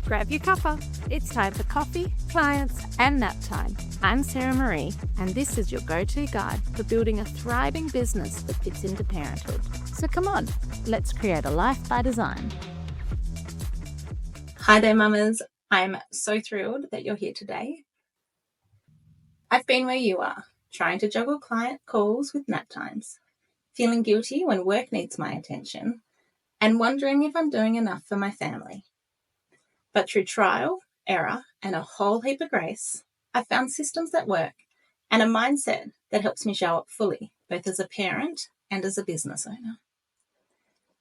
Grab your cuppa. It's time for coffee, clients, and nap time. I'm Sarah Marie, and this is your go-to guide for building a thriving business that fits into parenthood. So come on, let's create a life by design. Hi there, mamas. I'm so thrilled that you're here today. I've been where you are, trying to juggle client calls with nap times, feeling guilty when work needs my attention, and wondering if I'm doing enough for my family. But through trial, error, and a whole heap of grace, I've found systems that work and a mindset that helps me show up fully, both as a parent and as a business owner.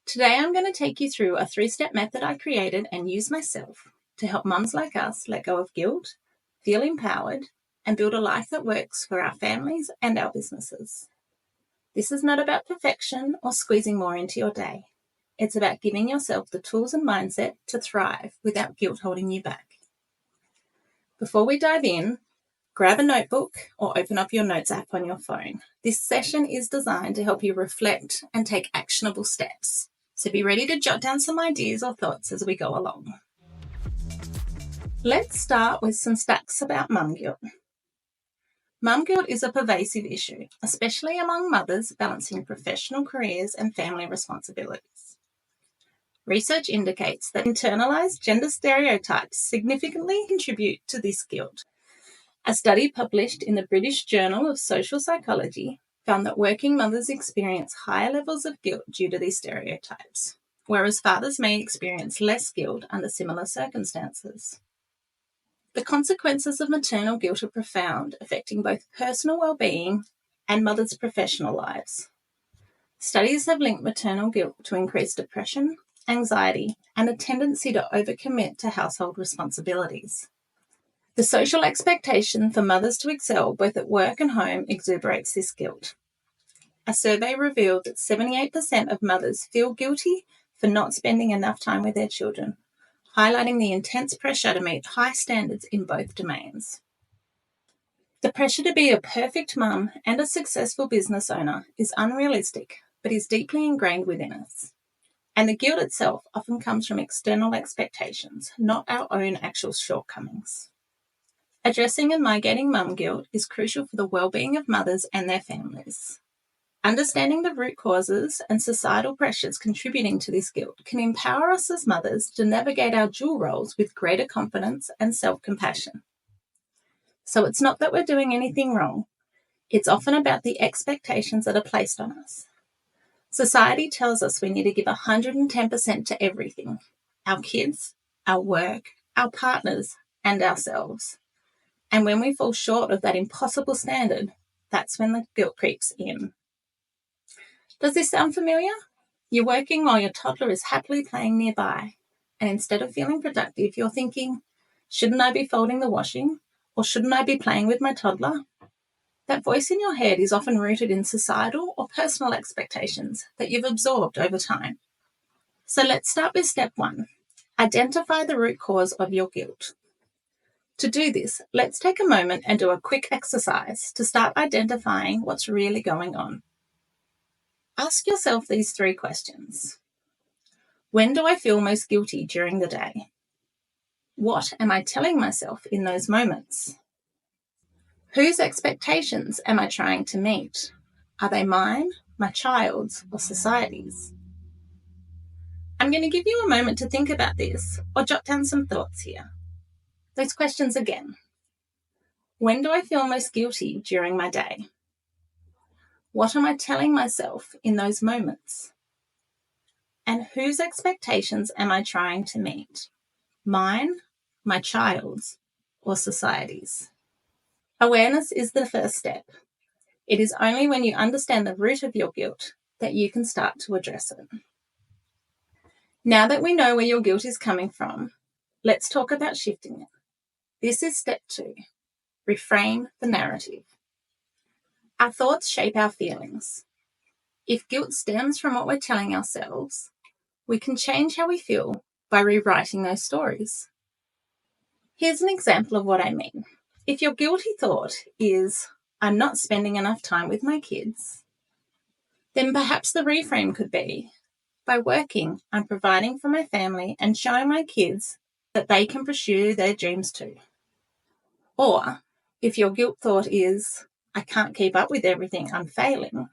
Today, I'm going to take you through a 3-step method I created and use myself to help mums like us let go of guilt, feel empowered, and build a life that works for our families and our businesses. This is not about perfection or squeezing more into your day. It's about giving yourself the tools and mindset to thrive without guilt holding you back. Before we dive in, grab a notebook or open up your notes app on your phone. This session is designed to help you reflect and take actionable steps. So be ready to jot down some ideas or thoughts as we go along. Let's start with some stats about mum guilt. Mum guilt is a pervasive issue, especially among mothers balancing professional careers and family responsibilities. Research indicates that internalized gender stereotypes significantly contribute to this guilt. A study published in the British Journal of Social Psychology found that working mothers experience higher levels of guilt due to these stereotypes, whereas fathers may experience less guilt under similar circumstances. The consequences of maternal guilt are profound, affecting both personal well-being and mothers' professional lives. Studies have linked maternal guilt to increased depression, anxiety, and a tendency to overcommit to household responsibilities. The social expectation for mothers to excel both at work and home exuberates this guilt. A survey revealed that 78% of mothers feel guilty for not spending enough time with their children, highlighting the intense pressure to meet high standards in both domains. The pressure to be a perfect mum and a successful business owner is unrealistic, but is deeply ingrained within us. And the guilt itself often comes from external expectations, not our own actual shortcomings. Addressing and mitigating mum guilt is crucial for the well-being of mothers and their families. Understanding the root causes and societal pressures contributing to this guilt can empower us as mothers to navigate our dual roles with greater confidence and self-compassion. So it's not that we're doing anything wrong. It's often about the expectations that are placed on us. Society tells us we need to give 110% to everything: our kids, our work, our partners, and ourselves. And when we fall short of that impossible standard, that's when the guilt creeps in. Does this sound familiar? You're working while your toddler is happily playing nearby, and instead of feeling productive, you're thinking, shouldn't I be folding the washing? Or shouldn't I be playing with my toddler? That voice in your head is often rooted in societal or personal expectations that you've absorbed over time. So let's start with step 1. Identify the root cause of your guilt. To do this, let's take a moment and do a quick exercise to start identifying what's really going on. Ask yourself these 3 questions. When do I feel most guilty during the day? What am I telling myself in those moments? Whose expectations am I trying to meet? Are they mine, my child's, or society's? I'm going to give you a moment to think about this or jot down some thoughts here. Those questions again. When do I feel most guilty during my day? What am I telling myself in those moments? And whose expectations am I trying to meet? Mine, my child's, or society's? Awareness is the first step. It is only when you understand the root of your guilt that you can start to address it. Now that we know where your guilt is coming from, let's talk about shifting it. This is step 2. Reframe the narrative. Our thoughts shape our feelings. If guilt stems from what we're telling ourselves, we can change how we feel by rewriting those stories. Here's an example of what I mean. If your guilty thought is, I'm not spending enough time with my kids, then perhaps the reframe could be, by working, I'm providing for my family and showing my kids that they can pursue their dreams too. Or if your guilt thought is, I can't keep up with everything, I'm failing,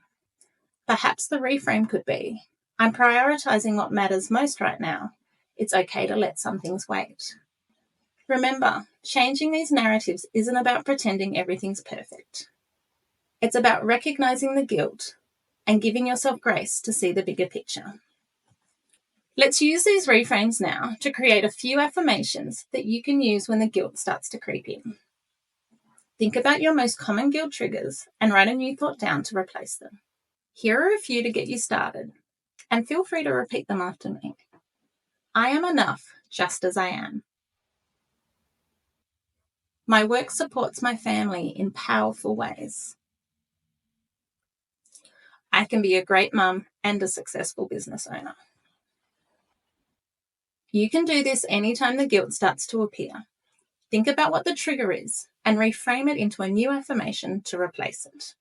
perhaps the reframe could be, I'm prioritizing what matters most right now. It's okay to let some things wait. Remember, changing these narratives isn't about pretending everything's perfect. It's about recognizing the guilt and giving yourself grace to see the bigger picture. Let's use these reframes now to create a few affirmations that you can use when the guilt starts to creep in. Think about your most common guilt triggers and write a new thought down to replace them. Here are a few to get you started, and feel free to repeat them after me. I am enough just as I am. My work supports my family in powerful ways. I can be a great mum and a successful business owner. You can do this anytime the guilt starts to appear. Think about what the trigger is and reframe it into a new affirmation to replace it.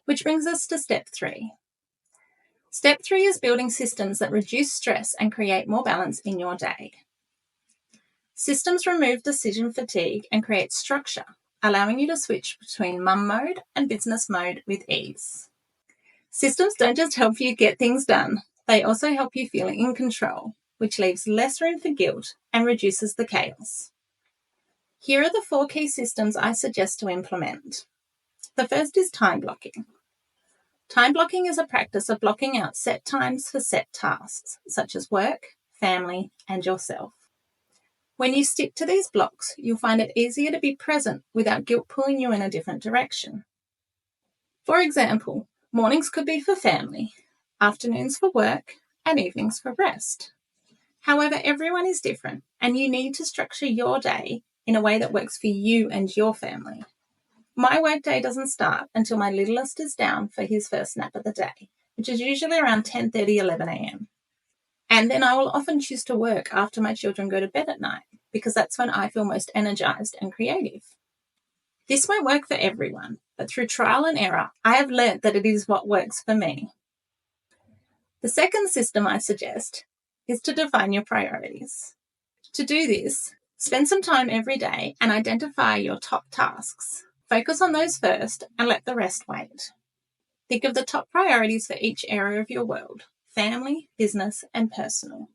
Which brings us to step 3. Step 3 is building systems that reduce stress and create more balance in your day. Systems remove decision fatigue and create structure, allowing you to switch between mum mode and business mode with ease. Systems don't just help you get things done, they also help you feel in control, which leaves less room for guilt and reduces the chaos. Here are the 4 key systems I suggest to implement. The first is time blocking. Time blocking is a practice of blocking out set times for set tasks, such as work, family, and yourself. When you stick to these blocks, you'll find it easier to be present without guilt pulling you in a different direction. For example, mornings could be for family, afternoons for work, and evenings for rest. However, everyone is different, and you need to structure your day in a way that works for you and your family. My workday doesn't start until my littlest is down for his first nap of the day, which is usually around 10:30, 11 a.m. And then I will often choose to work after my children go to bed at night, because that's when I feel most energized and creative. This won't work for everyone, but through trial and error, I have learnt that it is what works for me. The second system I suggest is to define your priorities. To do this, spend some time every day and identify your top tasks. Focus on those first and let the rest wait. Think of the top priorities for each area of your world: family, business, and personal.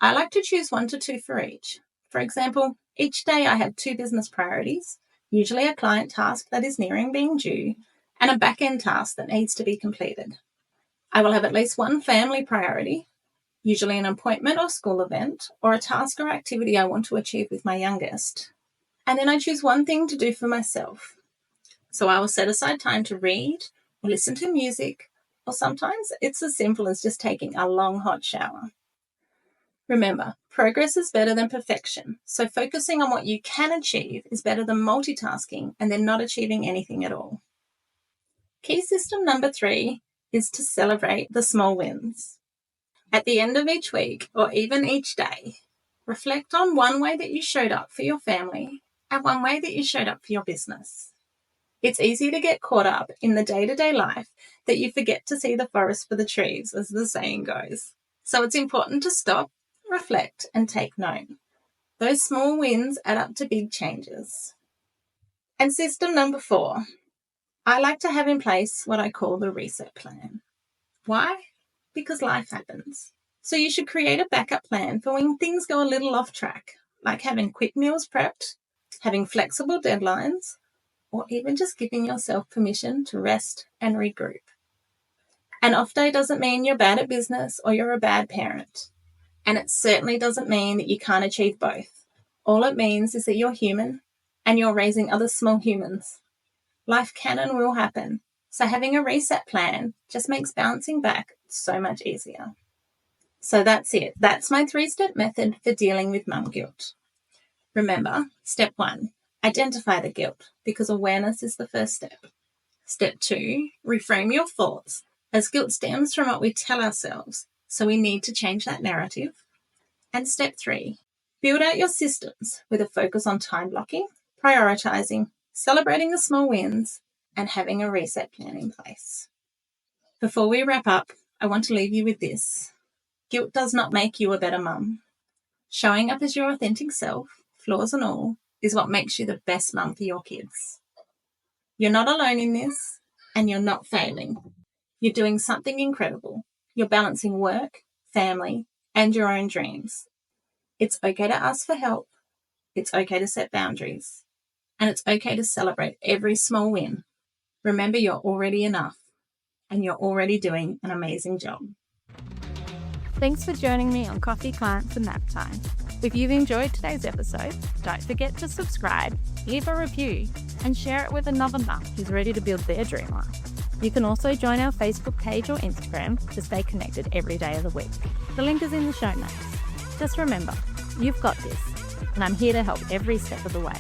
I like to choose 1 to 2 for each. For example, each day I have 2 business priorities, usually a client task that is nearing being due, and a back-end task that needs to be completed. I will have at least 1 family priority, usually an appointment or school event, or a task or activity I want to achieve with my youngest. And then I choose 1 thing to do for myself. So I will set aside time to read or listen to music, or sometimes it's as simple as just taking a long hot shower. Remember, progress is better than perfection, so focusing on what you can achieve is better than multitasking and then not achieving anything at all. Key system number 3 is to celebrate the small wins. At the end of each week, or even each day, reflect on 1 way that you showed up for your family and 1 way that you showed up for your business. It's easy to get caught up in the day-to-day life that you forget to see the forest for the trees, as the saying goes. So it's important to stop, reflect, and take note. Those small wins add up to big changes. And system number 4, I like to have in place what I call the reset plan. Why? Because life happens. So you should create a backup plan for when things go a little off track, like having quick meals prepped, having flexible deadlines, or even just giving yourself permission to rest and regroup. An off day doesn't mean you're bad at business or you're a bad parent. And it certainly doesn't mean that you can't achieve both. All it means is that you're human and you're raising other small humans. Life can and will happen. So having a reset plan just makes bouncing back so much easier. So that's it. That's my 3-step method for dealing with mum guilt. Remember, step 1, identify the guilt, because awareness is the first step. Step 2, reframe your thoughts, as guilt stems from what we tell ourselves, so we need to change that narrative. And step 3, build out your systems with a focus on time blocking, prioritizing, celebrating the small wins, and having a reset plan in place. Before we wrap up, I want to leave you with this. Guilt does not make you a better mum. Showing up as your authentic self, flaws and all, is what makes you the best mum for your kids. You're not alone in this, and you're not failing. You're doing something incredible. You're balancing work, family, and your own dreams. It's okay to ask for help. It's okay to set boundaries. And it's okay to celebrate every small win. Remember, you're already enough, and you're already doing an amazing job. Thanks for joining me on Coffee, Clients and Naptime. If you've enjoyed today's episode, don't forget to subscribe, leave a review, and share it with another mum who's ready to build their dream life. You can also join our Facebook page or Instagram to stay connected every day of the week. The link is in the show notes. Just remember, you've got this, and I'm here to help every step of the way.